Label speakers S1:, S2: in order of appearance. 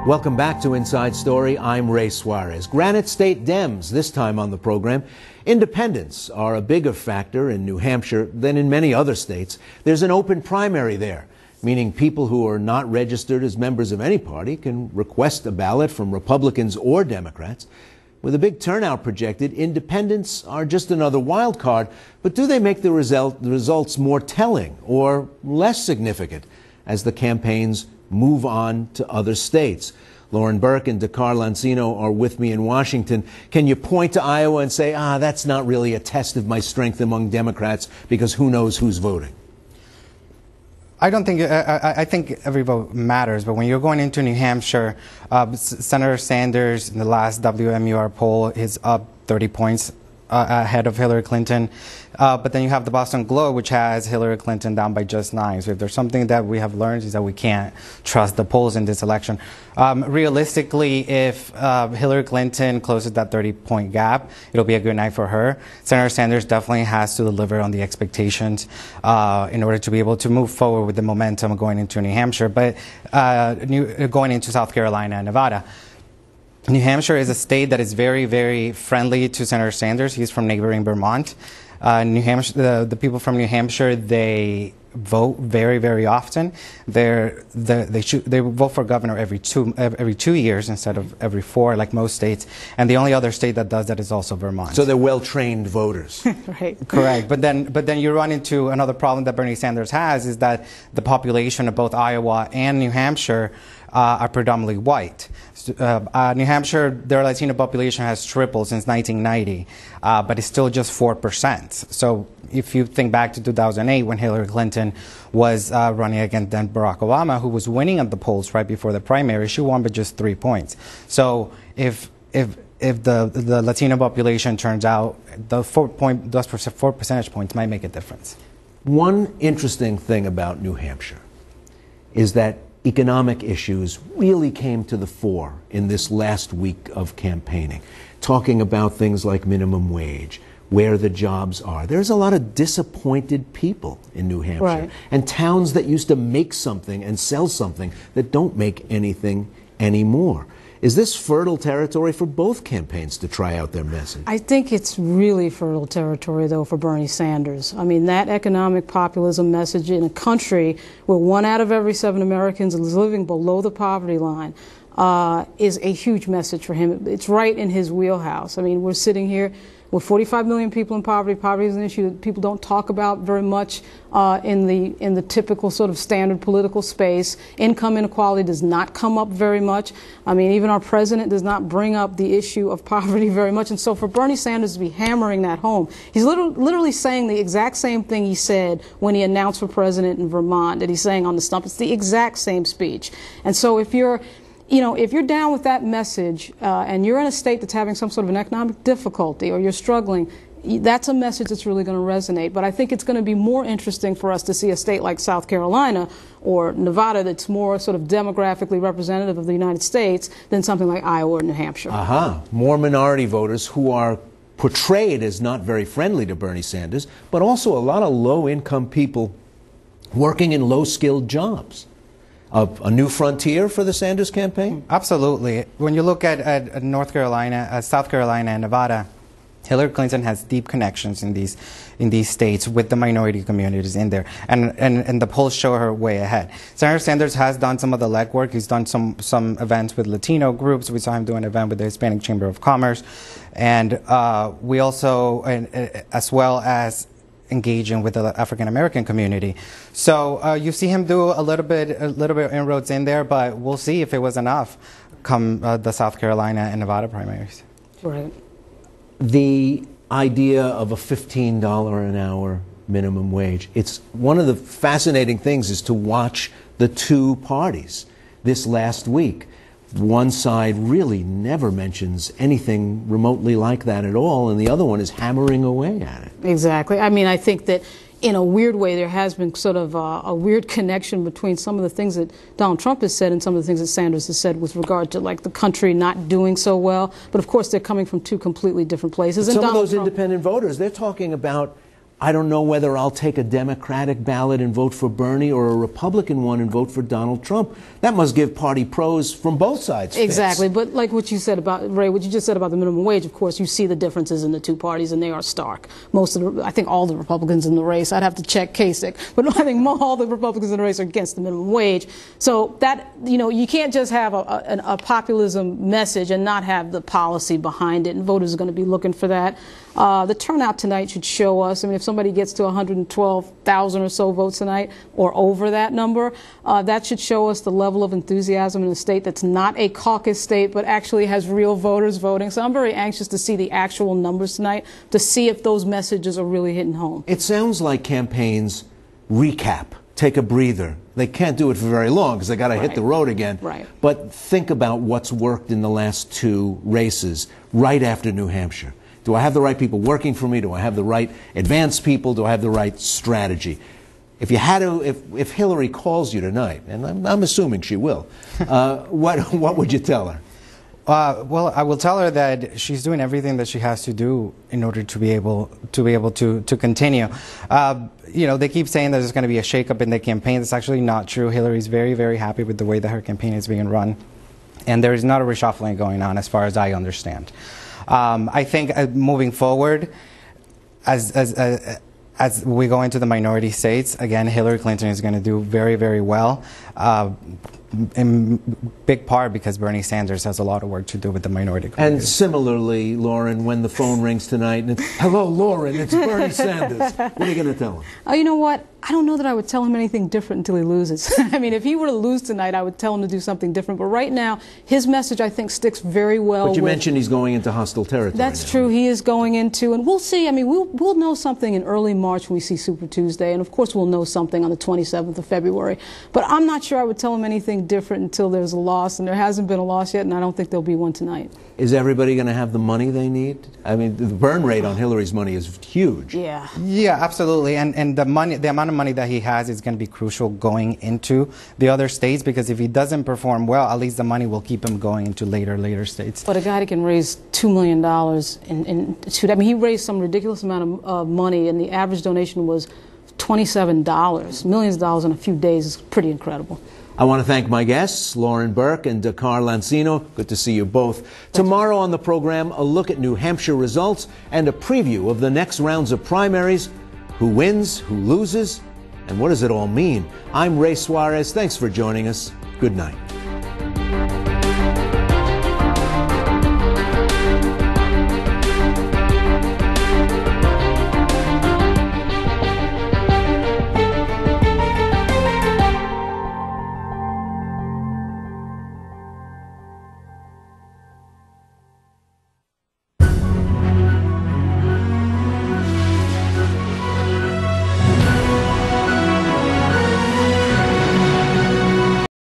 S1: Welcome back to Inside Story. I'm Ray Suarez. Granite State Dems, this time on the program. Independents are a bigger factor in New Hampshire than in many other states. There's an open primary there, meaning people who are not registered as members of any party can request a ballot from Republicans or Democrats. With a big turnout projected, independents are just another wild card, but do they make the results more telling or less significant as the campaigns move on to other states? Lauren Burke and Dakar, Lanzino are with me in Washington. Can you point to Iowa and say, that's not really a test of my strength among Democrats because who knows who's voting?
S2: I don't think, I think every vote matters, but when you're going into New Hampshire, Senator Sanders in the last WMUR poll is up 30 points ahead of Hillary Clinton. But then you have the Boston Globe, which has Hillary Clinton down by just 9. So if there's something that we have learned is that we can't trust the polls in this election. Realistically, if Hillary Clinton closes that 30-point gap, it'll be a good night for her. Senator Sanders definitely has to deliver on the expectations in order to be able to move forward with the momentum going into New Hampshire, but going into South Carolina and Nevada. New Hampshire is a state that is very, very friendly to Senator Sanders. He's from neighboring Vermont. New Hampshire, the people from New Hampshire, they vote very, very often. They vote for governor every 2 years instead of every 4, like most states. And the only other state that does that is also Vermont.
S1: So they're well-trained voters.
S2: Right. Correct. But then you run into another problem that Bernie Sanders has, is that the population of both Iowa and New Hampshire are predominantly white. New Hampshire, their Latino population has tripled since 1990, but it's still just 4%. So if you think back to 2008 when Hillary Clinton was running against then Barack Obama, who was winning at the polls right before the primary, she won by just 3 points. So if the Latino population turns out, those 4 percentage points might make a difference.
S1: One interesting thing about New Hampshire is that economic issues really came to the fore in this last week of campaigning, talking about things like minimum wage, where the jobs are. There's a lot of disappointed people in New Hampshire, right, and towns that used to make something and sell something that don't make anything anymore. Is this fertile territory for both campaigns to try out their message? I
S3: think it's really fertile territory, though, for Bernie Sanders. I mean, that economic populism message in a country where 1 out of every 7 Americans is living below the poverty line is a huge message for him. It's right in his wheelhouse. I mean, we're sitting here with 45 million people in poverty. Poverty is an issue that people don't talk about very much in the typical sort of standard political space. Income inequality does not come up very much. I mean, even our president does not bring up the issue of poverty very much. And so for Bernie Sanders to be hammering that home, he's literally saying the exact same thing he said when he announced for president in Vermont that he's saying on the stump. It's the exact same speech. And so if you're down with that message and you're in a state that's having some sort of an economic difficulty or you're struggling, that's a message that's really going to resonate. But I think it's going to be more interesting for us to see a state like South Carolina or Nevada that's more sort of demographically representative of the United States than something like Iowa or New Hampshire.
S1: More minority voters who are portrayed as not very friendly to Bernie Sanders, but also a lot of low-income people working in low-skilled jobs. A new frontier for the Sanders campaign?
S2: Absolutely. When you look at North Carolina, South Carolina, and Nevada, Hillary Clinton has deep connections in these states with the minority communities in there, and the polls show her way ahead. Senator Sanders has done some of the legwork. He's done some events with Latino groups. We saw him do an event with the Hispanic Chamber of Commerce, and we also, as well as engaging with the African American community. So you see him do a little bit inroads in there, but we'll see if it was enough come the South Carolina and Nevada primaries.
S3: Right.
S1: The idea of a $15 an hour minimum wage, it's one of the fascinating things is to watch the two parties this last week. One side really never mentions anything remotely like that at all, and the other one is hammering away at it.
S3: Exactly. I mean, I think that in a weird way there has been sort of a weird connection between some of the things that Donald Trump has said and some of the things that Sanders has said with regard to, like, the country not doing so well. But of course they're coming from two completely different places.
S1: Some of those independent voters, they're talking about I don't know whether I'll take a Democratic ballot and vote for Bernie or a Republican one and vote for Donald Trump. That must give party pros from both sides fits.
S3: Exactly, but like what you said about, Ray, what you just said about the minimum wage, of course, you see the differences in the two parties, and they are stark. I think all the Republicans in the race, I'd have to check Kasich, but I think all the Republicans in the race are against the minimum wage. So that, you can't just have a populism message and not have the policy behind it, and voters are going to be looking for that. The turnout tonight should show us, if somebody gets to 112,000 or so votes tonight, or over that number, that should show us the level of enthusiasm in a state that's not a caucus state, but actually has real voters voting. So I'm very anxious to see the actual numbers tonight, to see if those messages are really hitting home.
S1: It sounds like campaigns recap, take a breather. They can't do it for very long because they got to hit the road again.
S3: Right.
S1: But think about what's worked in the last two races right after New Hampshire. Do I have the right people working for me? Do I have the right advanced people? Do I have the right strategy? If you had to, if Hillary calls you tonight, and I'm assuming she will, what would you tell her?
S2: Well, I will tell her that she's doing everything that she has to do in order to be able to continue. They keep saying that there's going to be a shakeup in the campaign. That's actually not true. Hillary's very, very happy with the way that her campaign is being run, and there is not a reshuffling going on, as far as I understand. I think moving forward, as we go into the minority states, again, Hillary Clinton is going to do very, very well. In big part because Bernie Sanders has a lot of work to do with the minority community.
S1: And similarly, Lauren, when the phone rings tonight, and it's, hello, Lauren, it's Bernie Sanders. What are you going to tell him?
S3: Oh, you know what? I don't know that I would tell him anything different until he loses. If he were to lose tonight, I would tell him to do something different. But right now, his message, I think, sticks very well.
S1: But you mentioned he's going into hostile territory.
S3: That's
S1: now.
S3: true. He is going into, and we'll see. We'll know something in early March when we see Super Tuesday, and of course we'll know something on the 27th of February. But I'm not sure I would tell him anything different until there's a loss, and there hasn't been a loss yet, and I don't think there'll be one tonight.
S1: Is everybody going to have the money they need? The burn rate on Hillary's money is huge.
S3: Yeah.
S2: Yeah, absolutely. And the amount of money that he has is going to be crucial going into the other states, because if he doesn't perform well, at least the money will keep him going into later states.
S3: But a guy that can raise $2 million he raised some ridiculous amount of money, and the average donation was $27. Millions of dollars in a few days is pretty incredible.
S1: I want to thank my guests, Lauren Burke and Dakar Lanzino. Good to see you both. Tomorrow on the program, a look at New Hampshire results and a preview of the next rounds of primaries. Who wins, who loses, and what does it all mean? I'm Ray Suarez. Thanks for joining us. Good night.